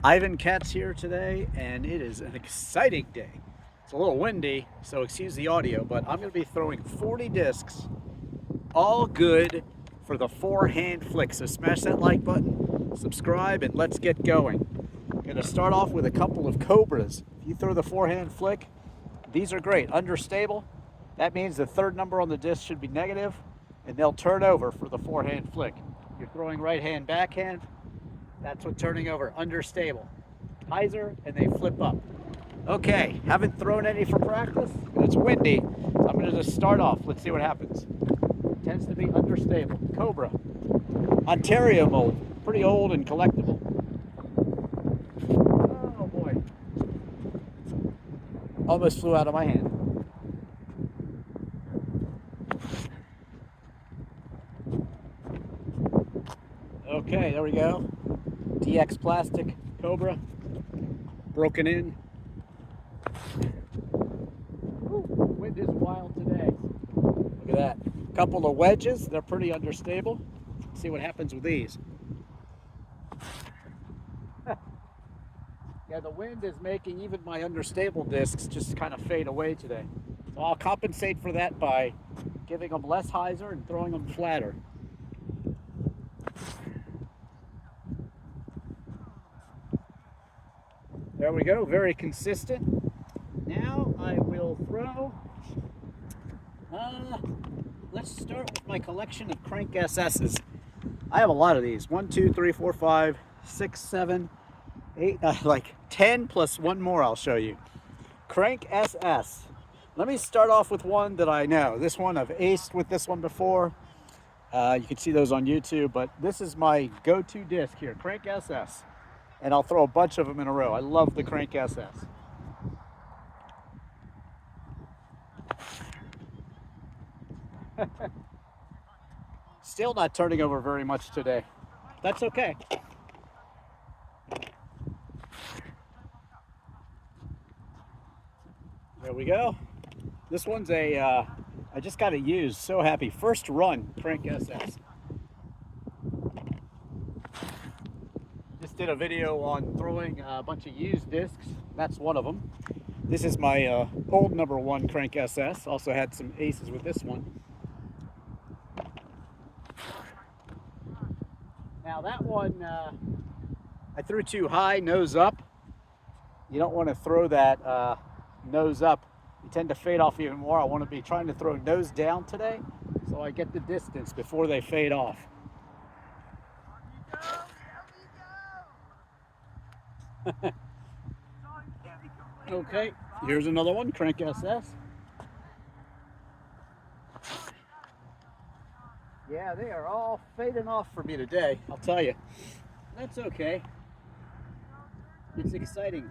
InstaTheRealDrivinIvan here today, and it is an exciting day. It's a little windy, so excuse the audio, but I'm going to be throwing 40 discs, all good for the Forehand Flick. So smash that like button, subscribe, and let's get going. I'm going to start off with a couple of Cobras. If you throw the Forehand Flick, these are great. Understable, that means the third number on the disc should be negative, and they'll turn over for the Forehand Flick. You're throwing right hand, backhand. That's what turning over, understable. Hyzer, and they flip up. Okay, haven't thrown any for practice. It's windy, so I'm gonna just start off. Let's see what happens. Tends to be understable. Cobra, Ontario mold, pretty old and collectible. Oh boy. Almost flew out of my hand. Okay, there we go. DX plastic Cobra, broken in. Ooh, wind is wild today. Look at that. Couple of wedges, they're pretty understable. Let's see what happens with these. Yeah, the wind is making even my understable discs just kind of fade away today. So I'll compensate for that by giving them less hyzer and throwing them flatter. There we go, very consistent. Now I will throw, let's start with my collection of crank SS's. I have a lot of these. 1, 2, 3, 4, 5, 6, 7, 8, like 10 plus one more I'll show you. Crank SS. Let me start off with one that I know. This one I've aced with this one before. You can see those on YouTube, but this is my go-to disc here, Crank SS. And I'll throw a bunch of them in a row. I love the Crank SS. Still not turning over very much today. That's okay. There we go. This one's a, I just got it used. So happy. First run, Crank SS. Did a video on throwing a bunch of used discs. That's one of them. This is my old #1 Crank SS. Also had some aces with this one. Now that one, I threw too high, nose up. You don't want to throw that nose up. You tend to fade off even more. I want to be trying to throw nose down today, so I get the distance before they fade off. Okay, here's another one, Crank SS. Yeah, they are all fading off for me today, I'll tell you. That's okay. It's exciting.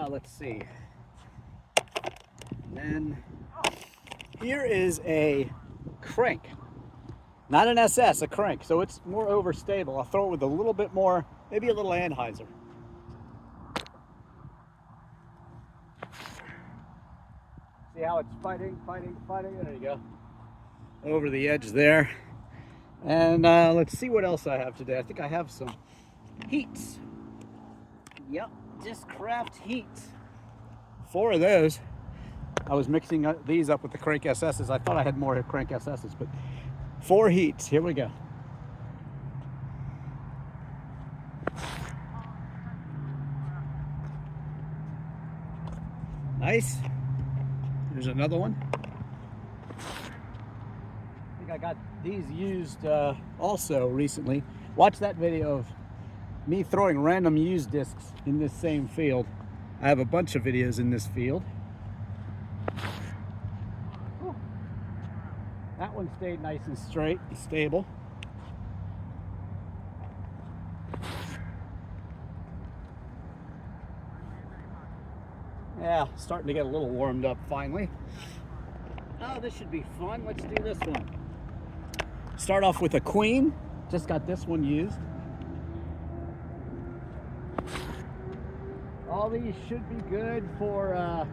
Let's see. And then here is a crank. Not an SS, a crank, so it's more overstable. I'll throw it with a little bit more, maybe a little anhyzer. See how it's fighting. There you go. Over the edge there. And let's see what else I have today. I think I have some heats. Yep, Discraft heats. 4 of those. I was mixing these up with the Crank SS's. I thought I had more Crank SS's, but 4 heats. Here we go. Nice. There's another one. I think I got these used also recently. Watch that video of me throwing random used discs in this same field. I have a bunch of videos in this field. That one stayed nice and straight and stable. Yeah, starting to get a little warmed up finally. Oh, this should be fun. Let's do this one. Start off with a queen. Just got this one used. All these should be good for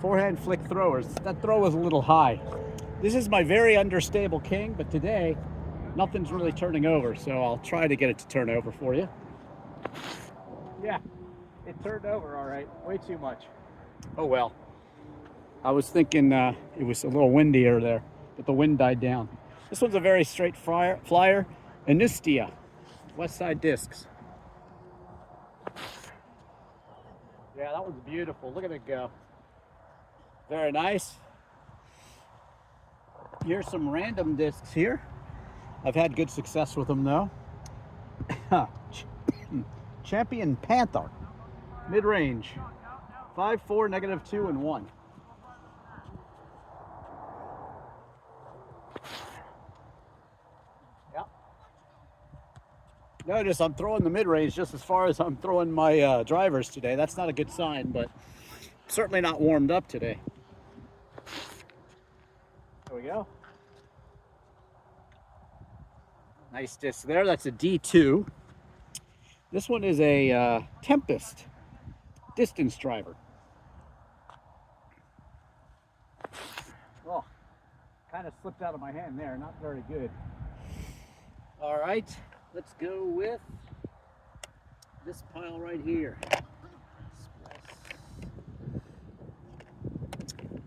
forehand flick throwers. That throw was a little high. This is my very understable king, but today nothing's really turning over, so I'll try to get it to turn over for you. Yeah, it turned over all right, way too much. Oh well. I was thinking it was a little windier there, but the wind died down. This one's a very straight flyer, InstaTheRealDrivinIvan, West Side discs. Yeah, that one's beautiful. Look at it go. Very nice. Here's some random discs here. I've had good success with them though. Champion Panther, mid-range, 5.4, -2 and 1. Yep. Notice I'm throwing the mid-range just as far as I'm throwing my drivers today. That's not a good sign, but certainly not warmed up today. There we go. Nice disc there. That's a D2. This one is a Tempest distance driver. Oh, kind of slipped out of my hand there. Not very good. All right, let's go with this pile right here.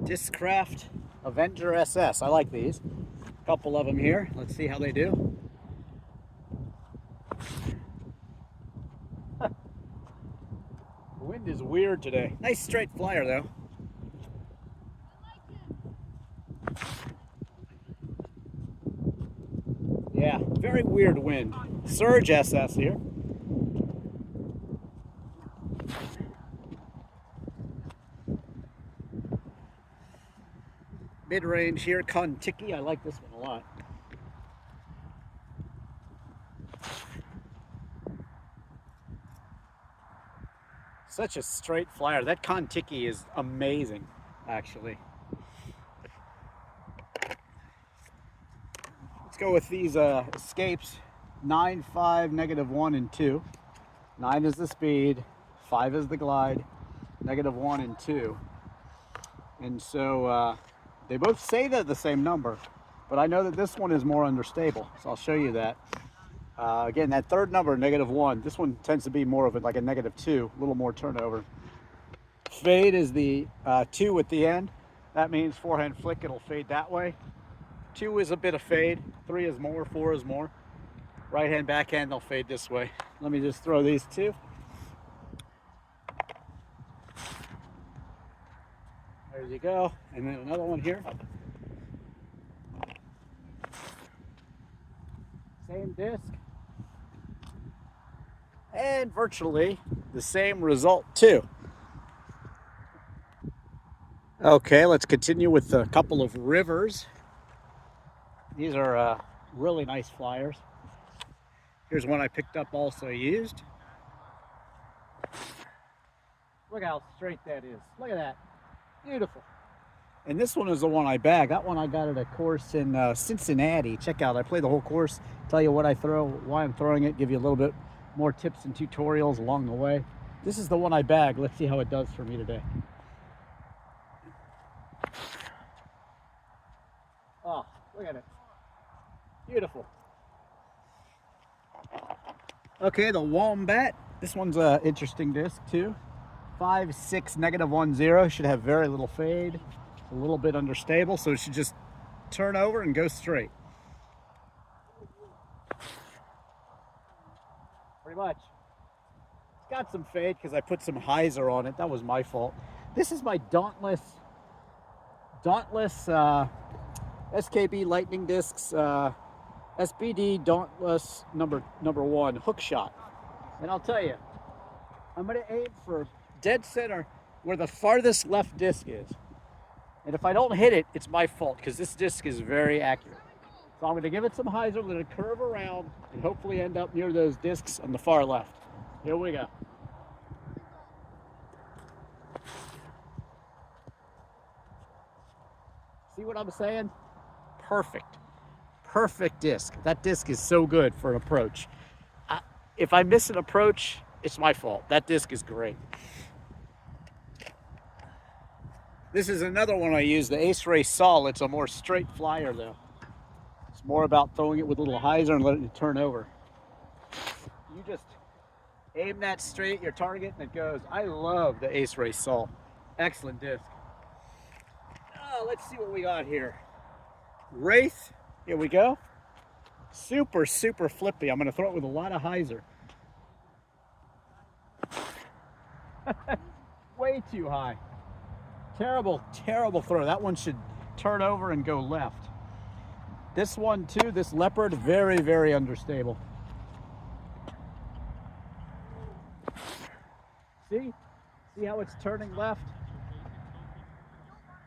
Discraft Avenger SS. I like these. A couple of them here. Let's see how they do. The wind is weird today. Nice straight flyer though. Yeah, very weird wind. Surge SS here. Mid-range here, Kontiki. I like this one a lot. Such a straight flyer. That Kontiki is amazing, actually. Let's go with these escapes. 9, 5, -1 and 2. 9 is the speed, 5 is the glide, -1 and 2. And so they both say they're the same number, but I know that this one is more understable, so I'll show you that. Again, that third number, -1, this one tends to be more of like a -2, a little more turnover. Fade is the 2 at the end. That means forehand flick, it'll fade that way. 2 is a bit of fade, 3 is more, 4 is more. Right hand, backhand, they'll fade this way. Let me just throw these two. There you go. And then another one here. Same disc. And virtually the same result too. Okay, let's continue with a couple of rivers. These are really nice flyers. Here's one I picked up also used. Look how straight that is. Look at that. Beautiful. And this one is the one I bagged. That one I got at a course in Cincinnati. Check out, I play the whole course, tell you what I throw, why I'm throwing it, give you a little bit more tips and tutorials along the way. This is the one I bagged. Let's see how it does for me today. Oh, look at it. Beautiful. Okay, the Wombat. This one's an interesting disc too. 5, 6, -10. Should have very little fade. A little bit understable, so it should just turn over and go straight. Pretty much. It's got some fade because I put some hyzer on it. That was my fault. This is my Dauntless SKB Lightning Discs SBD Dauntless number 1 hook shot. And I'll tell you, I'm going to aim for dead center where the farthest left disc is. And if I don't hit it, it's my fault because this disc is very accurate. So I'm going to give it some hyzer, let it curve around, and hopefully end up near those discs on the far left. Here we go. See what I'm saying? Perfect. Perfect disc. That disc is so good for an approach. If I miss an approach, it's my fault. That disc is great. This is another one I use, the Ace Ray Sol. It's a more straight flyer though. It's more about throwing it with a little hyzer and letting it turn over. You just aim that straight at your target and it goes. I love the Ace Race Saw. Excellent disc. Let's see what we got here. Wraith, here we go. Super, super flippy. I'm gonna throw it with a lot of hyzer. Way too high. Terrible, terrible throw. That one should turn over and go left. This one too, this Leopard, very, very understable. See? See how it's turning left?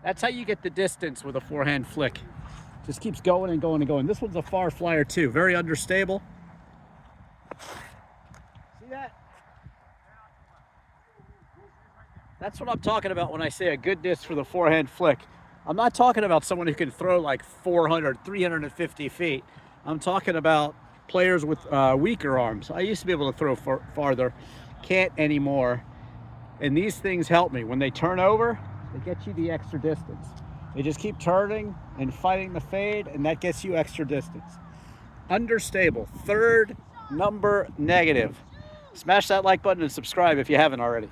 That's how you get the distance with a forehand flick. Just keeps going and going and going. This one's a far flyer too, very understable. See that? That's what I'm talking about when I say a good disc for the forehand flick. I'm not talking about someone who can throw like 400, 350 feet. I'm talking about players with weaker arms. I used to be able to throw farther, can't anymore. And these things help me. When they turn over, they get you the extra distance. They just keep turning and fighting the fade, and that gets you extra distance. Understable, third number negative. Smash that like button and subscribe if you haven't already.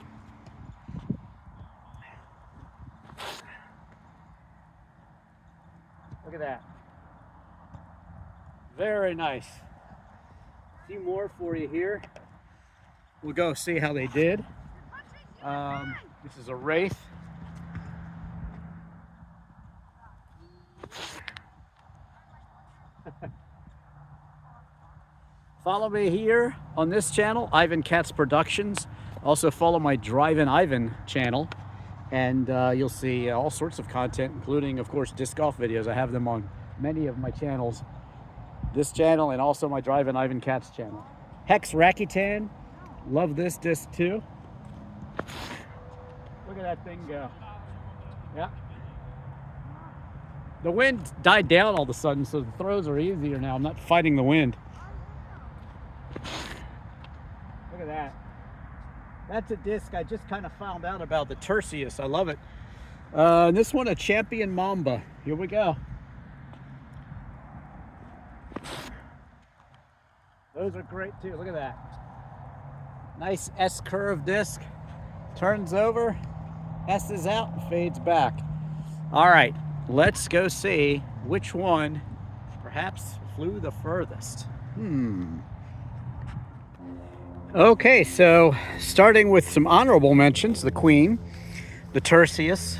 Look at that. Very nice. A few more for you here. We'll go see how they did. This is a Wraith. Follow me here on this channel, IvanKatz Productions. Also follow my DrivinIvan channel, and you'll see all sorts of content, including, of course, disc golf videos. I have them on many of my channels. This channel and also my DrivinIvanKatz channel. Hex Rakuten, love this disc too. Look at that thing go. Yeah. The wind died down all of a sudden, so the throws are easier now. I'm not fighting the wind. Look at that. That's a disc I just kind of found out about, the Tertius. I love it. This one, a Champion Mamba. Here we go. Those are great too. Look at that. Nice S-curve disc. Turns over, S's out, and fades back. All right, let's go see which one perhaps flew the furthest. Okay, so starting with some honorable mentions, the Queen, the Tertius.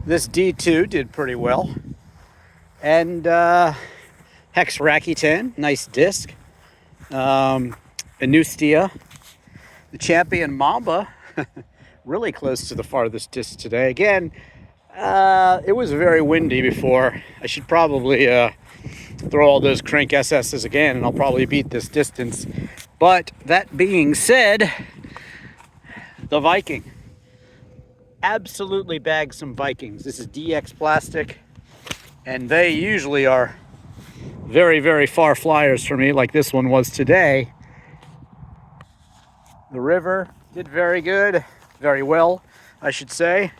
This D2 did pretty well. And Hex Rakuten, nice disc. Anustia, the Champion Mamba, really close to the farthest disc today. Again, it was very windy before. I should probably throw all those crank SS's again, and I'll probably beat this distance. But that being said, the Viking. Absolutely bagged some Vikings. This is DX plastic, and they usually are very, very far flyers for me, like this one was today. The River did very good, very well, I should say.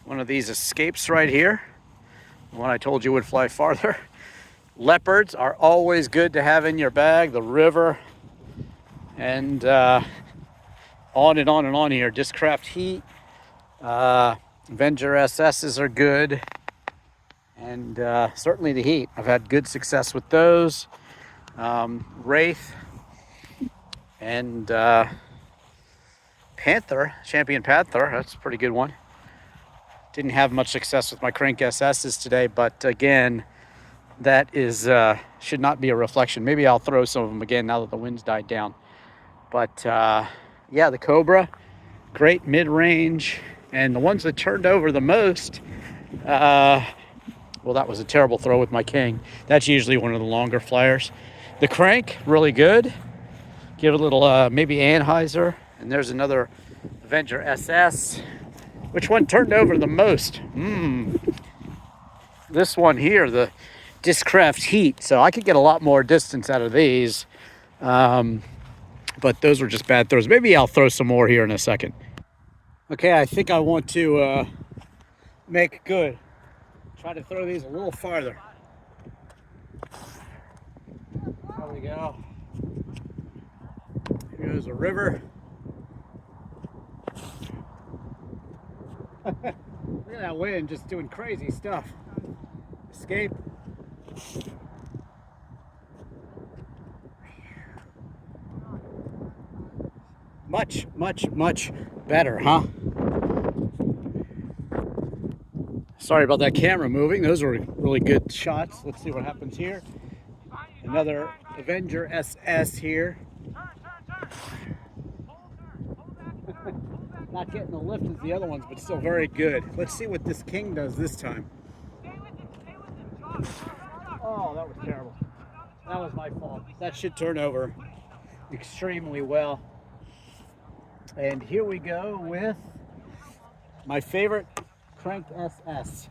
One of these escapes right here, the one I told you would fly farther. Leopards are always good to have in your bag. The River, and on and on and on here. Discraft Heat, Avenger SS's are good, and certainly the Heat. I've had good success with those. Wraith and Panther, Champion Panther, that's a pretty good one. Didn't have much success with my crank SS's today, but again, that is should not be a reflection. Maybe I'll throw some of them again now that the wind's died down. But yeah, the Cobra, great mid-range, and the ones that turned over the most, well, that was a terrible throw with my king. That's usually one of the longer flyers. The crank, really good. Give it a little maybe Anheuser, and there's another Avenger SS. Which one turned over the most? This one here, the Discraft Heat. So I could get a lot more distance out of these. But those were just bad throws. Maybe I'll throw some more here in a second. Okay, I think I want to make good. Try to throw these a little farther. go. Here goes a river. Look at that wind just doing crazy stuff. Escape. Much, much, much better, huh? Sorry about that camera moving. Those were really good shots. Let's see what happens here. Another Avenger SS here. Not getting the lift as the other ones, but still very good. Let's see what this king does this time. Oh, that was terrible. That was my fault. That should turn over extremely well. And here we go with my favorite crank SS.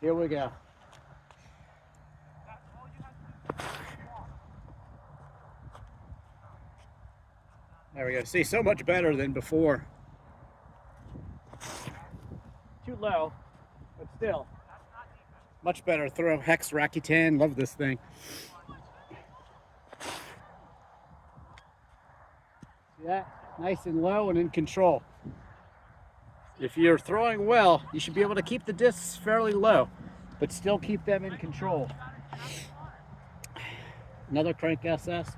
Here we go. There we go. See, so much better than before. Too low, but still much better throw. Hex Rakuten, love this thing. See that? Nice and low and in control. If you're throwing well, you should be able to keep the discs fairly low, but still keep them in control. Another crank SS.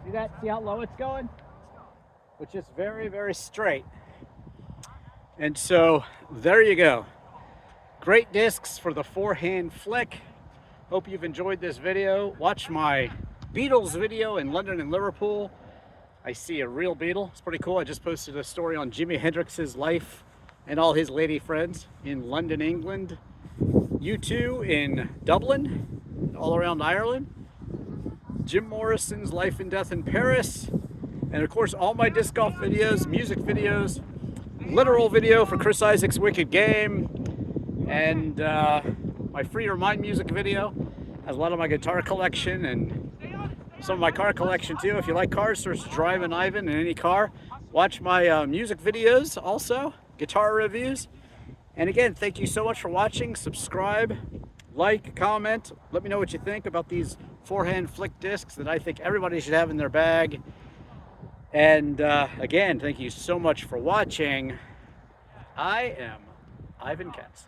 See that? See how low it's going? Which is very, very straight. And so there you go. Great discs for the Forehand Flick. Hope you've enjoyed this video. Watch my Beatles video in London and Liverpool. I see a real Beatle. It's pretty cool. I just posted a story on Jimi Hendrix's life and all his lady friends in London, England. U2 in Dublin, all around Ireland. Jim Morrison's life and death in Paris. And of course, all my disc golf videos, music videos, literal video for Chris Isaac's Wicked Game, and my Free Your Mind music video has a lot of my guitar collection and some of my car collection too. If you like cars, search DrivinIvan in any car. Watch my music videos also, guitar reviews. And again, thank you so much for watching. Subscribe, like, comment. Let me know what you think about these Forehand Flick discs that I think everybody should have in their bag. And again, thank you so much for watching. I am Ivan Katz.